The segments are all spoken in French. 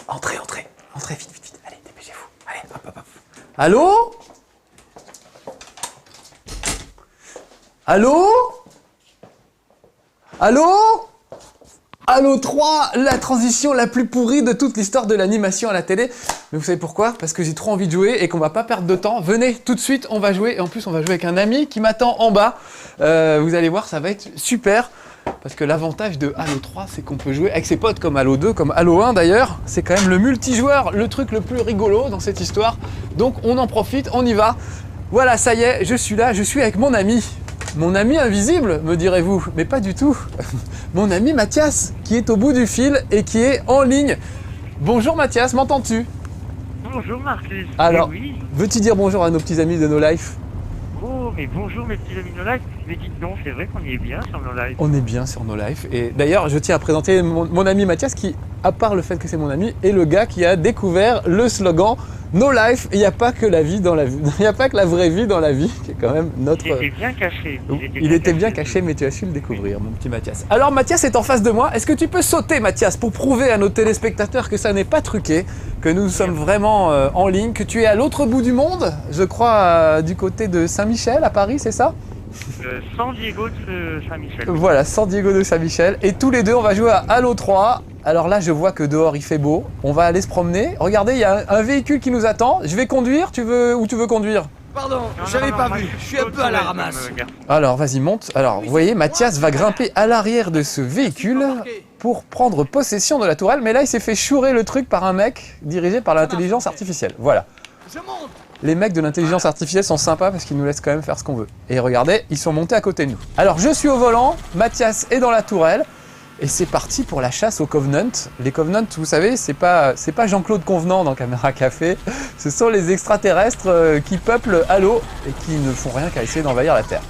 Entrez, entrez. Entrez, vite, vite, vite. Allez, dépêchez-vous. Allez, hop, hop, hop. Allô? Allô? Allô? Halo 3, la transition la plus pourrie de toute l'histoire de l'animation à la télé. Mais vous savez pourquoi? Parce que j'ai trop envie de jouer et qu'on va pas perdre de temps. Venez, tout de suite, on va jouer. Et en plus, on va jouer avec un ami qui m'attend en bas. Vous allez voir, ça va être super. Parce que l'avantage de Halo 3, c'est qu'on peut jouer avec ses potes comme Halo 2, comme Halo 1 d'ailleurs. C'est quand même le multijoueur, le truc le plus rigolo dans cette histoire. Donc on en profite, on y va. Voilà, ça y est, je suis là, je suis avec mon ami. Mon ami invisible, me direz-vous, mais pas du tout. Mon ami Mathias, qui est au bout du fil et qui est en ligne. Bonjour Mathias, m'entends-tu? Bonjour Marcus. Alors, oui. veux-tu dire bonjour à nos petits amis de No Life? Oh, mais bonjour mes petits amis No Life. Mais dites donc, c'est vrai qu'on y est bien sur No Life. On est bien sur No Life. Et d'ailleurs, je tiens à présenter mon ami Mathias qui, à part le fait que c'est mon ami, est le gars qui a découvert le slogan No Life. Il n'y a pas que la vie dans la vie. Il n'y a pas que la vraie vie dans la vie, qui est quand même notre... Il était bien caché. Il était bien caché, mais tu as su le découvrir, mon petit Mathias. Alors, Mathias est en face de moi. Est-ce que tu peux sauter, Mathias, pour prouver à nos téléspectateurs que ça n'est pas truqué, que nous sommes vraiment en ligne, que tu es à l'autre bout du monde, je crois, du côté de Saint-Michel, à Paris, c'est ça? San Diego de Saint-Michel. Voilà, San Diego de Saint-Michel. Et tous les deux, on va jouer à Halo 3. Alors là, je vois que dehors, il fait beau. On va aller se promener. Regardez, il y a un véhicule qui nous attend. Je vais conduire, tu veux conduire? Pardon, j'avais pas vu. Je suis un peu à la ramasse. Alors, vas-y, monte. Alors, vous voyez, Mathias va grimper à l'arrière de ce véhicule pour prendre possession de la tourelle. Mais là, il s'est fait chourer le truc par un mec dirigé par l'intelligence artificielle. Voilà. Je monte. Les mecs de l'intelligence artificielle sont sympas parce qu'ils nous laissent quand même faire ce qu'on veut. Et regardez, ils sont montés à côté de nous. Alors, je suis au volant, Mathias est dans la tourelle. Et c'est parti pour la chasse aux Covenant. Les Covenant, vous savez, c'est pas Jean-Claude Convenant dans Caméra Café. Ce sont les extraterrestres qui peuplent Halo et qui ne font rien qu'à essayer d'envahir la Terre.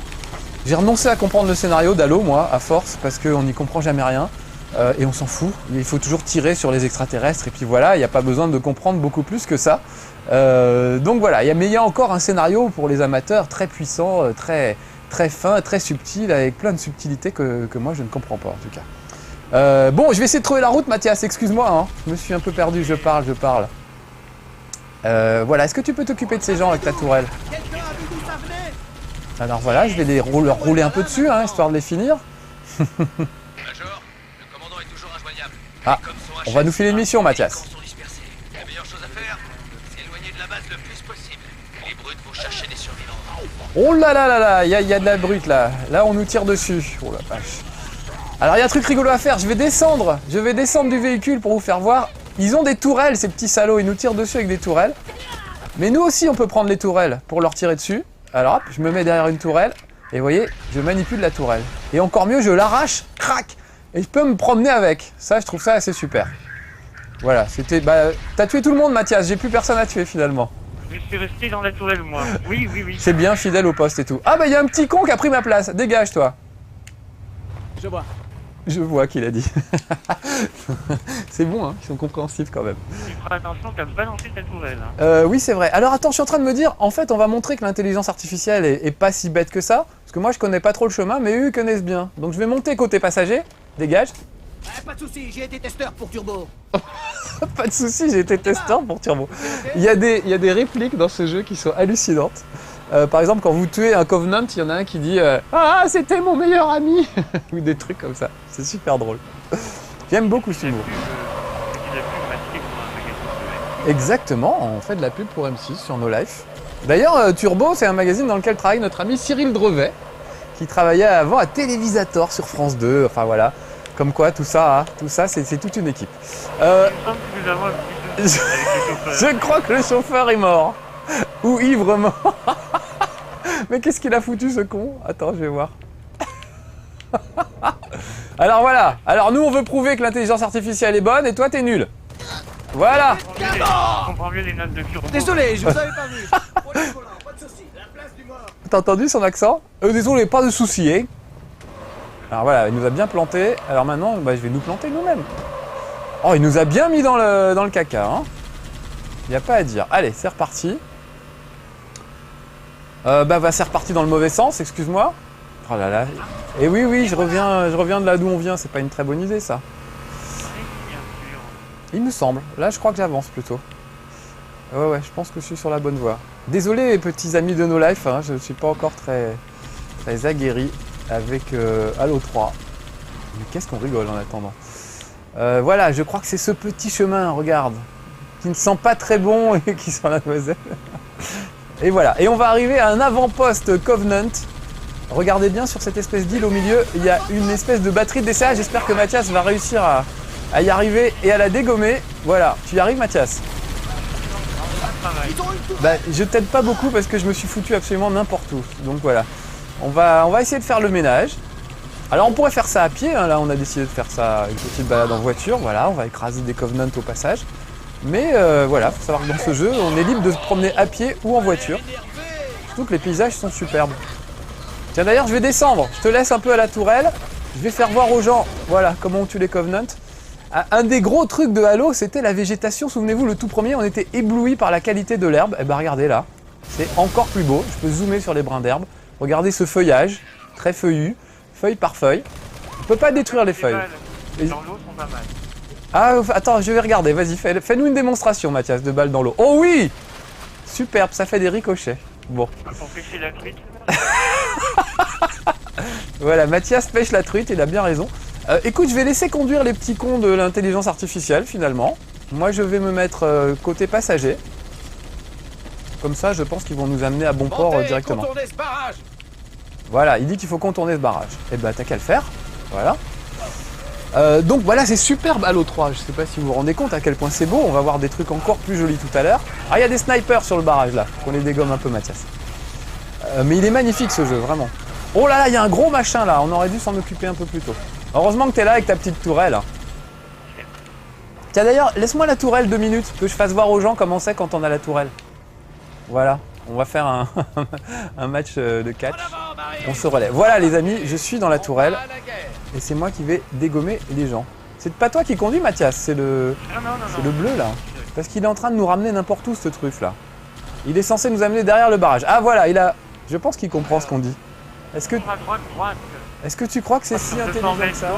J'ai renoncé à comprendre le scénario d'Halo, moi, à force, parce qu'on n'y comprend jamais rien. Et on s'en fout. Il faut toujours tirer sur les extraterrestres. Et puis voilà, il n'y a pas besoin de comprendre beaucoup plus que ça. Donc voilà, mais il y a encore un scénario pour les amateurs très puissant, très fin, très subtil, avec plein de subtilités que moi je ne comprends pas en tout cas. Bon, je vais essayer de trouver la route, Mathias, excuse-moi, hein. Je me suis un peu perdu, je parle. Voilà, est-ce que tu peux t'occuper de ces gens avec ta tourelle? Alors voilà, je vais leur rouler un peu dessus, hein, histoire de les finir. Major, le commandant est toujours injoignable. Ah, on va nous filer une mission, Mathias. La meilleure chose à faire, c'est éloigner de la base le plus possible. Les brutes vont chercher des survivants. Oh là là là là, il y a de la brute là. Là, on nous tire dessus. Oh la vache. Alors, il y a un truc rigolo à faire. Je vais descendre du véhicule pour vous faire voir. Ils ont des tourelles, ces petits salauds. Ils nous tirent dessus avec des tourelles. Mais nous aussi, on peut prendre les tourelles pour leur tirer dessus. Alors hop, je me mets derrière une tourelle. Et vous voyez, je manipule la tourelle. Et encore mieux, je l'arrache, crac. Et je peux me promener avec. Ça, je trouve ça assez super. Voilà, c'était... Bah, t'as tué tout le monde, Mathias. J'ai plus personne à tuer, finalement. Je suis resté dans la tourelle, moi. Oui. C'est bien, fidèle au poste et tout. Ah bah, il y a un petit con qui a pris ma place. Dégage, toi. Je vois. Je vois qu'il a dit. C'est bon, hein, ils sont compréhensifs quand même. Tu feras attention qu'à balancer ta tourelle. Hein. Oui, c'est vrai. Alors attends, je suis en train de me dire, en fait, on va montrer que l'intelligence artificielle est pas si bête que ça. Parce que moi, je connais pas trop le chemin, mais eux, ils connaissent bien. Donc je vais monter côté passager. Dégage. Pas de soucis, j'ai été testeur pour Turbo. Pas de soucis, j'ai été testeur pour Turbo. Il y a des répliques dans ce jeu qui sont hallucinantes. Par exemple, quand vous tuez un Covenant, il y en a un qui dit ah, c'était mon meilleur ami ou des trucs comme ça. C'est super drôle. J'aime beaucoup ce humour. Exactement, on fait de la pub pour M6 sur No Life. D'ailleurs, Turbo, c'est un magazine dans lequel travaille notre ami Cyril Drevet, qui travaillait avant à Télévisateur sur France 2. Enfin voilà, comme quoi tout ça, c'est toute une équipe. Je crois que le chauffeur est mort. Ou ivre mort. Mais qu'est-ce qu'il a foutu ce con? Attends, je vais voir. Alors voilà. Alors nous on veut prouver que l'intelligence artificielle est bonne et toi t'es nul. Voilà. Je comprends mieux les notes de Turbo. Désolé, je vous avais pas vu. Pas de soucis, la place du mort. T'as entendu son accent? Désolé, pas de soucis, hein. Alors voilà, il nous a bien planté. Alors maintenant, je vais nous planter nous-mêmes. Oh, il nous a bien mis dans le caca, hein. Il n'y a pas à dire. Allez, c'est reparti. C'est reparti dans le mauvais sens, excuse-moi. Oh là là. Et oui, je reviens de là d'où on vient, c'est pas une très bonne idée ça. Il me semble. Là, je crois que j'avance plutôt. Ouais, je pense que je suis sur la bonne voie. Désolé, petits amis de No Life, hein, je ne suis pas encore très aguerri avec Halo 3. Mais qu'est-ce qu'on rigole en attendant. Voilà, je crois que c'est ce petit chemin, regarde, qui ne sent pas très bon et qui sent la noisette. Et voilà, et on va arriver à un avant-poste Covenant. Regardez bien sur cette espèce d'île au milieu, il y a une espèce de batterie de DCA. J'espère que Mathias va réussir à y arriver et à la dégommer. Voilà, tu y arrives Mathias? Bah, je t'aide pas beaucoup parce que je me suis foutu absolument n'importe où. Donc voilà, on va essayer de faire le ménage. Alors on pourrait faire ça à pied, hein. Là on a décidé de faire ça, une petite balade en voiture. Voilà, on va écraser des Covenants au passage. Mais voilà, faut savoir que dans ce jeu, on est libre de se promener à pied ou en voiture. Surtout que les paysages sont superbes. Tiens d'ailleurs, je vais descendre, je te laisse un peu à la tourelle. Je vais faire voir aux gens, voilà, comment on tue les Covenants. Un des gros trucs de Halo, c'était la végétation. Souvenez-vous, le tout premier, on était ébloui par la qualité de l'herbe. Et bah regardez là, c'est encore plus beau. Je peux zoomer sur les brins d'herbe. Regardez ce feuillage, très feuillu, feuille par feuille. On peut pas détruire les feuilles. Les dans l'eau sont pas mal. Ah, attends, je vais regarder. Vas-y, fais-nous une démonstration, Mathias, de balles dans l'eau. Oh oui! Superbe, ça fait des ricochets. Bon. Pour pêcher la truite. Voilà, Mathias pêche la truite, il a bien raison. Écoute, je vais laisser conduire les petits cons de l'intelligence artificielle, finalement. Moi, je vais me mettre côté passager. Comme ça, je pense qu'ils vont nous amener à bon port directement. Contournez ce barrage. Voilà, il dit qu'il faut contourner ce barrage. Et bah, t'as qu'à le faire. Voilà. Donc voilà, c'est superbe Halo 3. Je sais pas si vous vous rendez compte à quel point c'est beau. On va voir des trucs encore plus jolis tout à l'heure. Ah, il y a des snipers sur le barrage là. Qu'on les dégomme un peu, Mathias. Mais il est magnifique ce jeu, vraiment. Oh là là, il y a un gros machin là. On aurait dû s'en occuper un peu plus tôt. Heureusement que t'es là avec ta petite tourelle. Tiens d'ailleurs, laisse-moi la tourelle 2 minutes. Que je fasse voir aux gens comment c'est quand on a la tourelle. Voilà. On va faire un match de catch. On se relève. Voilà les amis, je suis dans la tourelle. Et c'est moi qui vais dégommer les gens. C'est pas toi qui conduis Mathias, c'est le bleu là. Parce qu'il est en train de nous ramener n'importe où ce truc là. Il est censé nous amener derrière le barrage. Ah voilà, il a... Je pense qu'il comprend ce qu'on dit. Est-ce que tu crois que c'est si intelligent que ça?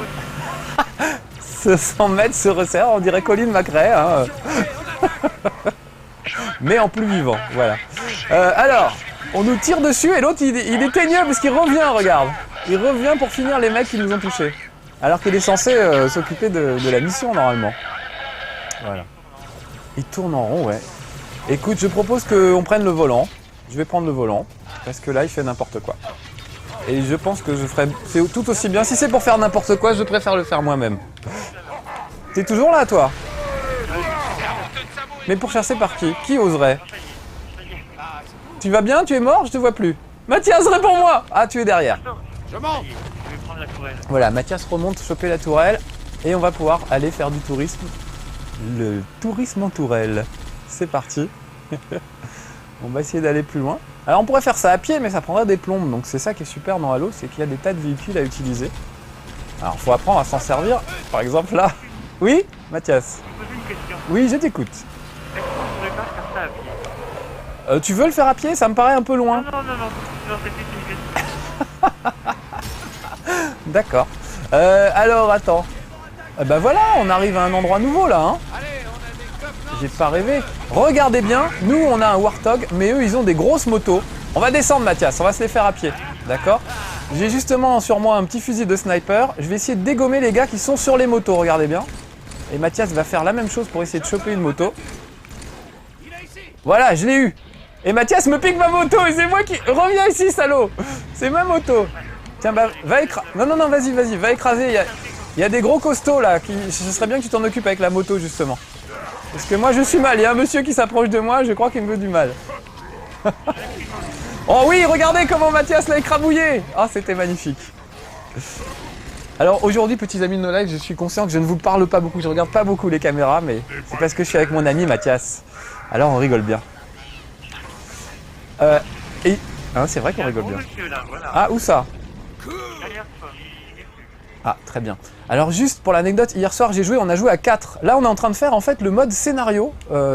Ce 100 mètres se resserre, on dirait Colin McRae. Hein. Mais en plus vivant, voilà. Alors, on nous tire dessus et l'autre il est teigneux parce qu'il revient, regarde. Il revient pour finir les mecs qui nous ont touchés. Alors qu'il est censé s'occuper de la mission normalement. Voilà. Il tourne en rond, ouais. Écoute, je propose qu'on prenne le volant. Je vais prendre le volant. Parce que là, il fait n'importe quoi. Et je pense que je ferai... C'est tout aussi bien. Si c'est pour faire n'importe quoi, je préfère le faire moi-même. T'es toujours là, toi? Mais pour chasser par qui? Qui oserait? Tu vas bien? Tu es mort? Je te vois plus. Mathias, réponds-moi! Ah, tu es derrière. Je monte. Je vais prendre la tourelle. Voilà, Mathias remonte, choper la tourelle. Et on va pouvoir aller faire du tourisme. Le tourisme en tourelle. C'est parti. On va essayer d'aller plus loin. Alors on pourrait faire ça à pied, mais ça prendrait des plombes. Donc c'est ça qui est super dans Halo, c'est qu'il y a des tas de véhicules à utiliser. Alors il faut apprendre à s'en servir. Par exemple là. Oui, Mathias? Je vais poser une question. Oui, je t'écoute. Est-ce qu'on ne pourrait pas faire ça à pied? Tu veux le faire à pied? Ça me paraît un peu loin. Non, c'était une question. D'accord. Alors attends. Bah voilà, on arrive à un endroit nouveau là. Hein. J'ai pas rêvé. Regardez bien, nous on a un Warthog, mais eux ils ont des grosses motos. On va descendre Mathias, on va se les faire à pied. D'accord? J'ai justement sur moi un petit fusil de sniper. Je vais essayer de dégommer les gars qui sont sur les motos, regardez bien. Et Mathias va faire la même chose pour essayer de choper une moto. Voilà, je l'ai eu. Et Mathias me pique ma moto et c'est moi qui... Reviens ici, salaud. C'est ma moto. Tiens, bah, va écraser... Non, vas-y, va écraser. Il y a des gros costauds là. Ce serait bien que tu t'en occupes avec la moto, justement. Parce que moi, je suis mal. Il y a un monsieur qui s'approche de moi, je crois qu'il me veut du mal. Oh oui, regardez comment Mathias l'a écrabouillé. Ah, c'était magnifique. Alors aujourd'hui, petits amis de No Life, je suis conscient que je ne vous parle pas beaucoup, je regarde pas beaucoup les caméras, mais c'est parce que je suis avec mon ami Mathias. Alors on rigole bien. Hein, c'est vrai qu'on rigole bien. Ah, où ça? Ah, très bien. Alors juste pour l'anecdote, hier soir on a joué à 4. Là on est en train de faire en fait le mode scénario,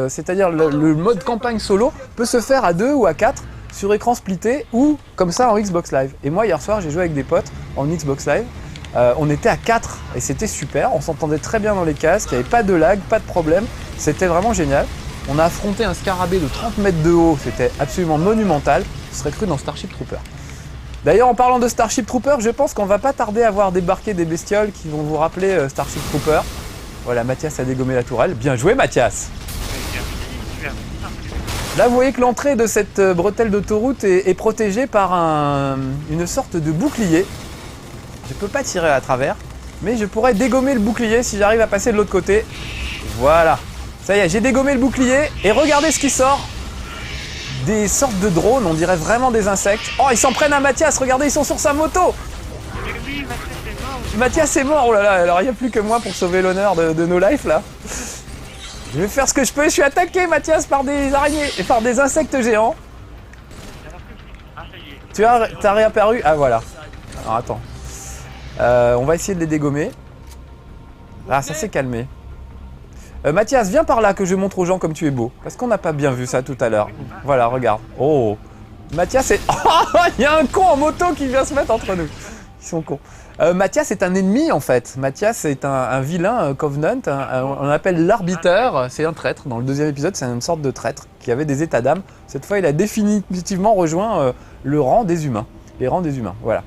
c'est-à-dire le mode campagne solo peut se faire à 2 ou à 4 sur écran splitté ou comme ça en Xbox Live. Et moi hier soir j'ai joué avec des potes en Xbox Live On était à 4 et c'était super, on s'entendait très bien dans les casques, il n'y avait pas de lag, pas de problème, c'était vraiment génial. On a affronté un scarabée de 30 mètres de haut, c'était absolument monumental, ce serait cru dans Starship Trooper. D'ailleurs, en parlant de Starship Trooper, je pense qu'on va pas tarder à voir débarquer des bestioles qui vont vous rappeler Starship Trooper. Voilà, Mathias a dégommé la tourelle. Bien joué, Mathias! Là, vous voyez que l'entrée de cette bretelle d'autoroute est protégée par une sorte de bouclier. Je peux pas tirer à travers, mais je pourrais dégommer le bouclier si j'arrive à passer de l'autre côté. Voilà. Ça y est, j'ai dégommé le bouclier et regardez ce qui sort. Des sortes de drones, on dirait vraiment des insectes. Oh, ils s'en prennent à Mathias, regardez, ils sont sur sa moto. Oui, Mathias est mort. Mathias est mort, oh là là, alors il n'y a plus que moi pour sauver l'honneur de No Life là. Je vais faire ce que je peux, je suis attaqué Mathias par des araignées et par des insectes géants. Ah, ça y est. T'as réapparu? Ah voilà. Alors attends. On va essayer de les dégommer. Ah, ça s'est calmé. Mathias, viens par là que je montre aux gens comme tu es beau. Parce qu'on n'a pas bien vu ça tout à l'heure. Voilà, regarde. Oh, Mathias est... Oh, il y a un con en moto qui vient se mettre entre nous. Ils sont cons. Mathias est un ennemi en fait. Mathias est un vilain Covenant. On l'appelle l'arbiteur. C'est un traître. Dans le deuxième épisode, c'est une sorte de traître qui avait des états d'âme. Cette fois, il a définitivement rejoint le rang des humains. Les rangs des humains, voilà.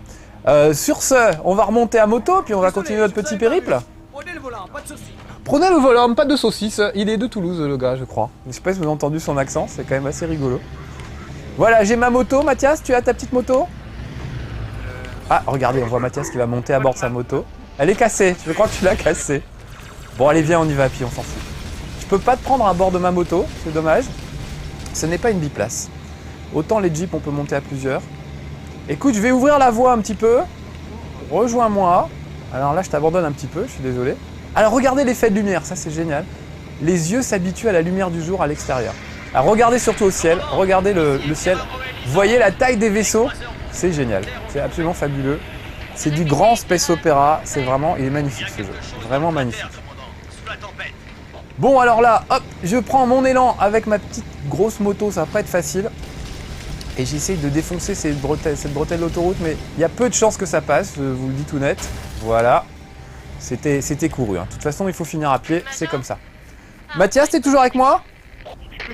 Sur ce, on va remonter à moto, puis on va continuer notre petit périple. Prenez le volant, pas de soucis. Prenez le volant, pas de saucisse. Il est de Toulouse, le gars, je crois. Je sais pas si vous avez entendu son accent, c'est quand même assez rigolo. Voilà, j'ai ma moto. Mathias, tu as ta petite moto? Ah, regardez, on voit Mathias qui va monter à bord de sa moto. Elle est cassée, je crois que tu l'as cassée. Bon, allez, viens, on y va, puis on s'en fout. Je peux pas te prendre à bord de ma moto, c'est dommage. Ce n'est pas une biplace. Autant les jeeps, on peut monter à plusieurs. Écoute, je vais ouvrir la voie un petit peu. Rejoins-moi. Alors là, je t'abandonne un petit peu, je suis désolé. Alors regardez l'effet de lumière, ça c'est génial. Les yeux s'habituent à la lumière du jour à l'extérieur. Alors regardez surtout au ciel, regardez le ciel. Vous voyez la taille des vaisseaux, c'est génial. C'est absolument fabuleux. C'est du grand space opéra, c'est vraiment, il est magnifique ce jeu. Vraiment magnifique. Bon alors là, hop, je prends mon élan avec ma petite grosse moto, ça va pas être facile. Et j'essaye de défoncer cette bretelle d'autoroute, mais il y a peu de chances que ça passe, je vous le dis tout net. Voilà. C'était couru. Hein. De toute façon, il faut finir à pied, c'est comme ça. Mathias, t'es toujours avec moi?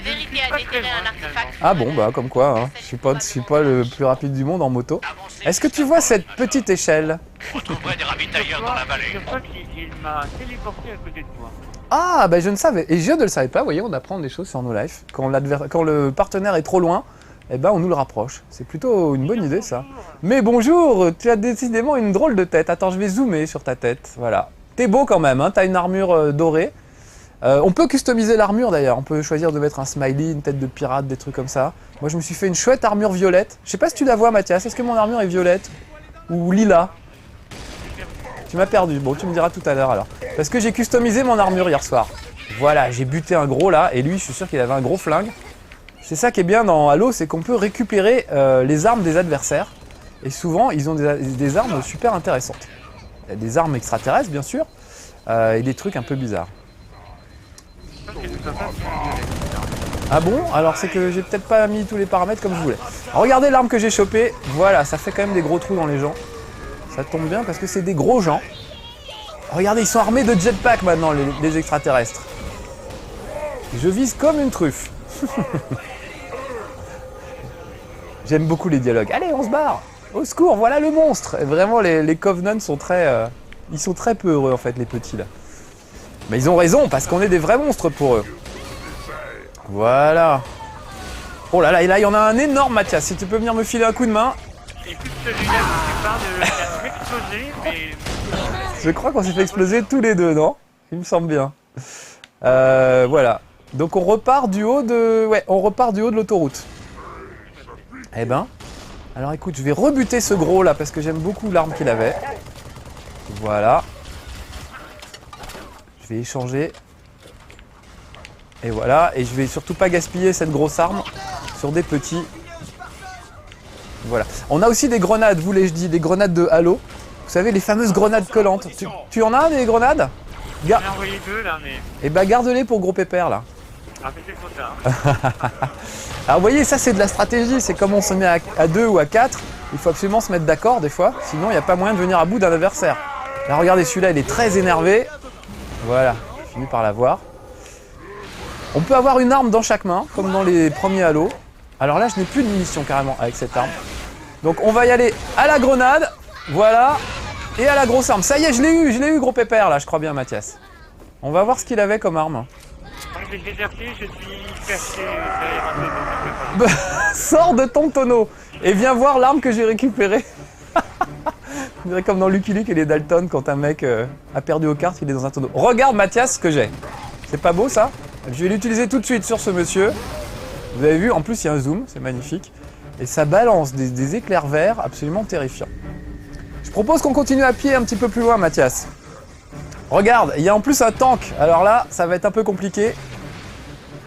Vérifier à déterrer un artefact. Ah bon, bah comme quoi, hein. Je suis pas le plus rapide du monde en moto. Est-ce que tu vois cette petite échelle? On trouverait des ravitailleurs dans la vallée. Je crois qu'il m'a téléporté à côté de toi. Ah, bah je ne savais. Et je ne le savais pas, vous voyez, on apprend des choses sur No Life. Quand le partenaire est trop loin, eh ben on nous le rapproche. C'est plutôt une bonne idée ça. Mais bonjour, tu as décidément une drôle de tête. Attends, je vais zoomer sur ta tête. Voilà. T'es beau quand même, hein. T'as une armure dorée. On peut customiser l'armure d'ailleurs. On peut choisir de mettre un smiley, une tête de pirate, des trucs comme ça. Moi je me suis fait une chouette armure violette. Je sais pas si tu la vois Mathias, est-ce que mon armure est violette? Ou lila? Tu m'as perdu, bon tu me diras tout à l'heure alors. Parce que j'ai customisé mon armure hier soir. Voilà, j'ai buté un gros là, et lui je suis sûr qu'il avait un gros flingue. C'est ça qui est bien dans Halo, c'est qu'on peut récupérer les armes des adversaires. Et souvent, ils ont des armes super intéressantes. Il y a des armes extraterrestres, bien sûr, et des trucs un peu bizarres. Ah bon? Alors c'est que j'ai peut-être pas mis tous les paramètres comme je voulais. Alors, regardez l'arme que j'ai chopée. Voilà, ça fait quand même des gros trous dans les gens. Ça tombe bien parce que c'est des gros gens. Regardez, ils sont armés de jetpack maintenant, les extraterrestres. Je vise comme une truffe. J'aime beaucoup les dialogues. Allez, on se barre. Au secours, voilà le monstre. Et vraiment, les Covenants sont très... ils sont très peu heureux, en fait, les petits, là. Mais ils ont raison, parce qu'on est des vrais monstres pour eux. Voilà. Oh là là, et là, il y en a un énorme, Mathias. Si tu peux venir me filer un coup de main. Écoute, celui-là, je sais pas de le faire exploser, mais... Je crois qu'on s'est fait exploser tous les deux, non? Il me semble bien. Voilà. Donc on repart du haut de... Ouais, on repart du haut de l'autoroute. Eh ben... Alors écoute, je vais rebuter ce gros là, parce que j'aime beaucoup l'arme qu'il avait. Voilà. Je vais échanger. Et voilà. Et je vais surtout pas gaspiller cette grosse arme sur des petits. Voilà. On a aussi des grenades, vous les je dis, des grenades de Halo. Vous savez, les fameuses grenades collantes. Tu en as des grenades? J'en ai envoyé deux là, mais... Et bah garde-les pour gros pépère là. Ah, mais c'est trop tard. Alors vous voyez, ça c'est de la stratégie, c'est comme on se met à 2 ou à 4, il faut absolument se mettre d'accord des fois, sinon il n'y a pas moyen de venir à bout d'un adversaire. Là, regardez, celui-là, il est très énervé. Voilà, j'ai fini par l'avoir. On peut avoir une arme dans chaque main, comme dans les premiers Halo. Alors là, je n'ai plus de munitions carrément avec cette arme. Donc on va y aller à la grenade, voilà, et à la grosse arme. Ça y est, je l'ai eu, gros pépère, là, je crois bien, Mathias. On va voir ce qu'il avait comme arme. J'ai déserté, je suis caché derrière un tonneau. Sors de ton tonneau et viens voir l'arme que j'ai récupérée. On dirait comme dans Lucky Luke et les Dalton, quand un mec a perdu aux cartes, il est dans un tonneau. Regarde, Mathias, ce que j'ai. C'est pas beau, ça? Je vais l'utiliser tout de suite sur ce monsieur. Vous avez vu, en plus, il y a un zoom, c'est magnifique. Et ça balance des éclairs verts absolument terrifiants. Je propose qu'on continue à pied un petit peu plus loin, Mathias. Regarde, il y a en plus un tank. Alors là, ça va être un peu compliqué.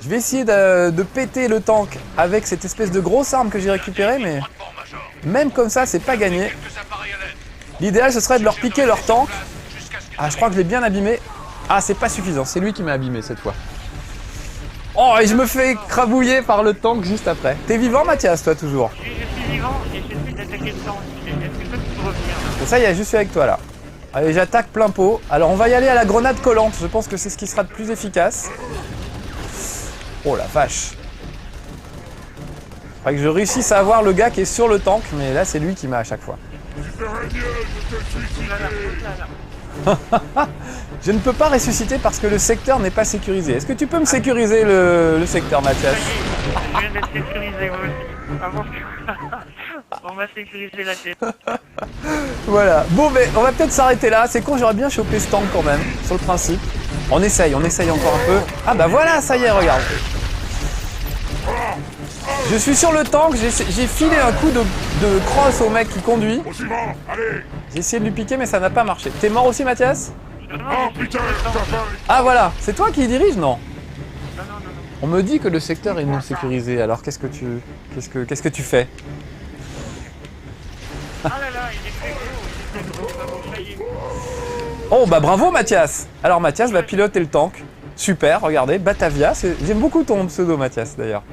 Je vais essayer de péter le tank avec cette espèce de grosse arme que j'ai récupérée, mais même comme ça, c'est pas gagné. L'idéal, ce serait de leur piquer leur tank. Ah, je crois que je l'ai bien abîmé. Ah, c'est pas suffisant, c'est lui qui m'a abîmé cette fois. Oh, et je me fais écrabouiller par le tank juste après. T'es vivant, Mathias, toi, toujours? Oui, je suis vivant et j'essaie d'attaquer le tank. Est-ce que toi, tu peux revenir là? Et ça y est, je suis avec toi, là. Allez, j'attaque plein pot. Alors, on va y aller à la grenade collante. Je pense que c'est ce qui sera le plus efficace. Oh, la vache. Faudrait que je réussisse à avoir le gars qui est sur le tank, mais là, c'est lui qui m'a à chaque fois. Je ne peux pas ressusciter parce que le secteur n'est pas sécurisé. Est-ce que tu peux me sécuriser le secteur, Mathias? Je viens d'être sécurisé, moi aussi. Avant que... On m'a sécurisé la tête. Voilà. Bon, mais on va peut-être s'arrêter là. C'est con, j'aurais bien chopé ce tank quand même, sur le principe. On essaye encore un peu. Ah bah voilà, ça y est, regarde. Je suis sur le tank, j'ai filé un coup de crosse au mec qui conduit. J'ai essayé de lui piquer, mais ça n'a pas marché. T'es mort aussi, Mathias? Oh putain, Ah voilà, c'est toi qui dirige, non? Non. On me dit que le secteur est non sécurisé, alors qu'est-ce que tu fais? Ah là là, il est très gros, ça y est. Oh bah bravo, Mathias. Alors Mathias va piloter le tank. Super, regardez, Batavia. J'aime beaucoup ton pseudo, Mathias, d'ailleurs.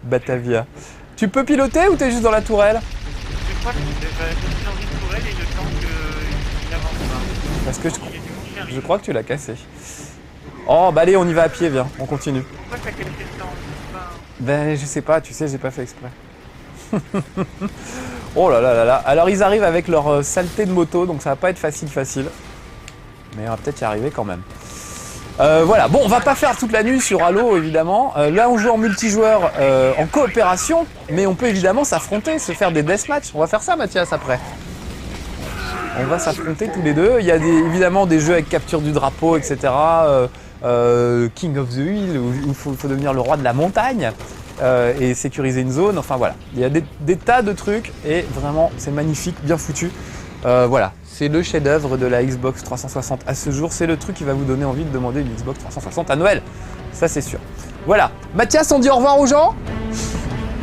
Batavia. Tu peux piloter ou t'es juste dans la tourelle? Je crois que je suis dans une tourelle et le tank, il avance pas. Parce que je crois que tu l'as cassé. Oh bah allez, on y va à pied, viens, on continue. Pourquoi t'as cassé le tank? Ben je sais pas, tu sais, j'ai pas fait exprès. Oh là là là là. Alors ils arrivent avec leur saleté de moto, donc ça va pas être facile. Mais on va peut-être y arriver quand même. Voilà, bon, on va pas faire toute la nuit sur Halo, évidemment. Là, on joue en multijoueur, en coopération, mais on peut évidemment s'affronter, se faire des deathmatchs. On va faire ça, Mathias, après. On va s'affronter tous les deux. Il y a évidemment des jeux avec capture du drapeau, etc. King of the Hill, où il faut devenir le roi de la montagne et sécuriser une zone. Enfin, voilà. Il y a des tas de trucs et vraiment, c'est magnifique, bien foutu. Voilà. C'est le chef-d'œuvre de la Xbox 360 à ce jour. C'est le truc qui va vous donner envie de demander une Xbox 360 à Noël. Ça, c'est sûr. Voilà. Mathias, on dit au revoir aux gens.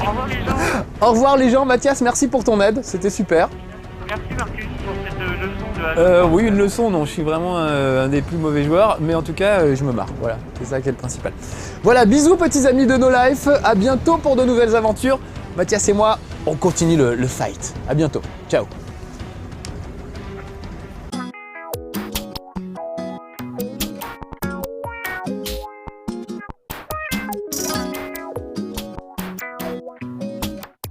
Au revoir les gens. Au revoir les gens. Mathias, merci pour ton aide. C'était super. Merci Marcus pour cette leçon de Halo. Oui, une leçon, non. Je suis vraiment un des plus mauvais joueurs. Mais en tout cas, je me marre. Voilà. C'est ça qui est le principal. Voilà. Bisous, petits amis de No Life. À bientôt pour de nouvelles aventures. Mathias et moi, on continue le fight. À bientôt. Ciao.